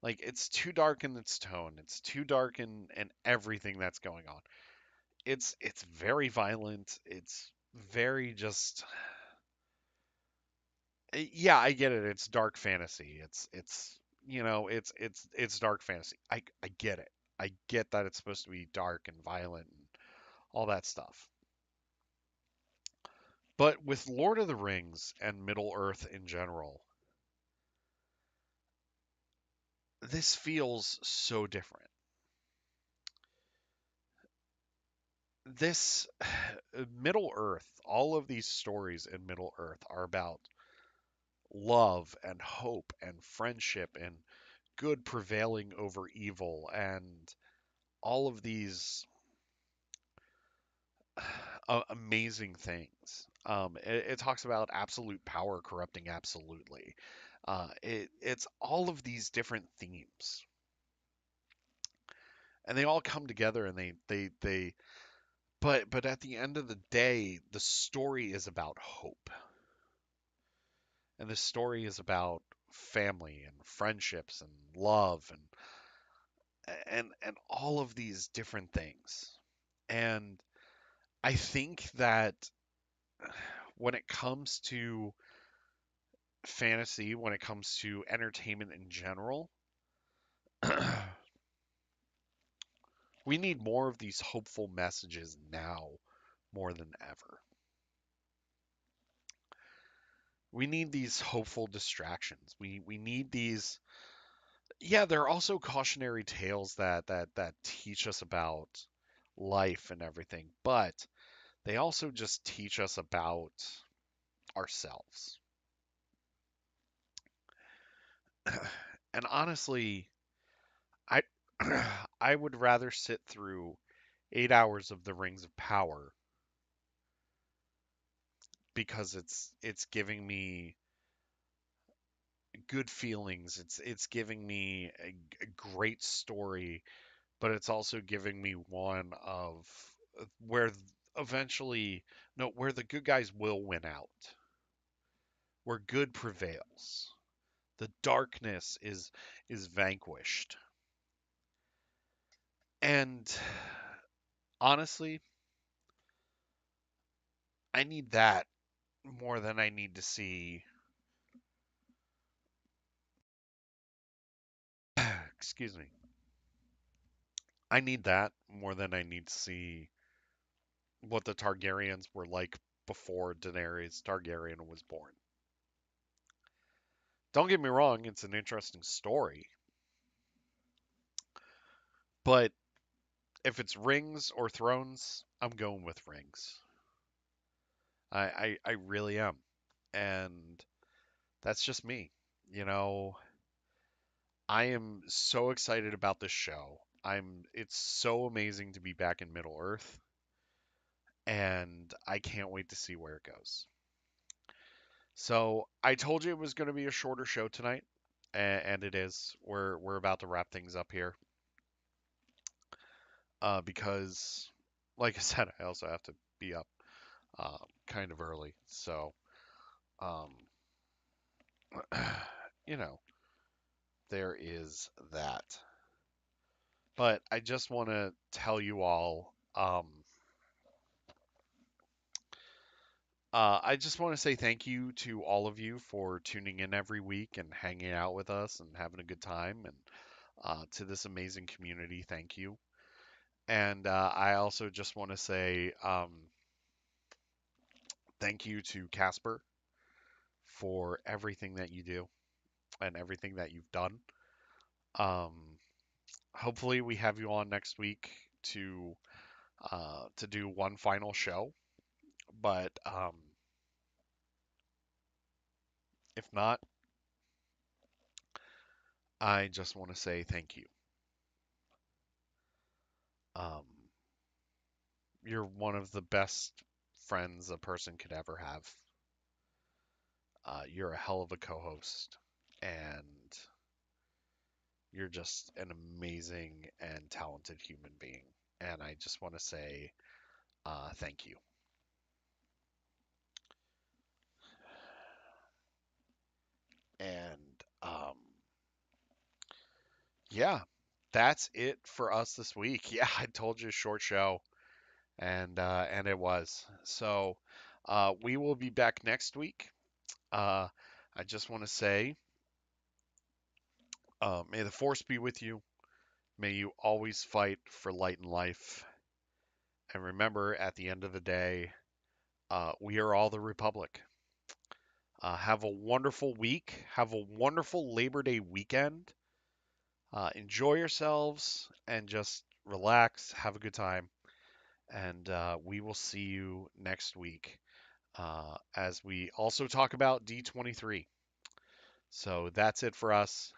Like it's too dark in its tone. It's too dark in everything that's going on. It's very violent. It's very just yeah, I get it. It's dark fantasy. It's dark fantasy. I get it. I get that it's supposed to be dark and violent and all that stuff. But with Lord of the Rings and Middle Earth in general, this feels so different. This Middle Earth, all of these stories in Middle Earth are about love and hope and friendship and good prevailing over evil and all of these amazing things. It talks about absolute power corrupting absolutely. It's all of these different themes, and they all come together, and they. But at the end of the day, the story is about hope, and the story is about family and friendships and love and all of these different things. And I think that when it comes to fantasy, when it comes to entertainment in general, we need more of these hopeful messages now more than ever. We need these hopeful distractions. We need these. Yeah, there are also cautionary tales that teach us about life and everything, but they also just teach us about ourselves. And honestly, I I would rather sit through 8 hours of the Rings of Power because it's giving me good feelings. It's giving me a great story, but it's also giving me one of where eventually no where the good guys will win out, where good prevails. The darkness is vanquished. And honestly, I need that more than I need to see excuse me. I need that more than I need to see what the Targaryens were like before Daenerys Targaryen was born. Don't get me wrong, it's an interesting story, but If it's rings or thrones, I'm going with rings. I really am. And that's just me. You know, I am so excited about this show. It's so amazing to be back in Middle Earth, and I can't wait to see where it goes. So I told you it was going to be a shorter show tonight, and it is. We're about to wrap things up here, because, like I said, I also have to be up kind of early. So, um, you know, there is that. But I just want to tell you all. I just want to say thank you to all of you for tuning in every week and hanging out with us and having a good time. And to this amazing community, thank you. And I also just want to say thank you to Casper for everything that you do and everything that you've done. Um, Hopefully, we have you on next week to do one final show. But if not, I just want to say thank you. Um, you're one of the best friends a person could ever have. You're a hell of a co-host, and you're just an amazing and talented human being. And I just want to say thank you. And yeah, that's it for us this week. Yeah, I told you a short show, and it was. So we will be back next week. Uh, I just want to say, may the force be with you. May you always fight for light and life. And remember, at the end of the day, we are all the Republic. Have a wonderful week. Have a wonderful Labor Day weekend. Enjoy yourselves and just relax. Have a good time. And we will see you next week as we also talk about D23. So that's it for us.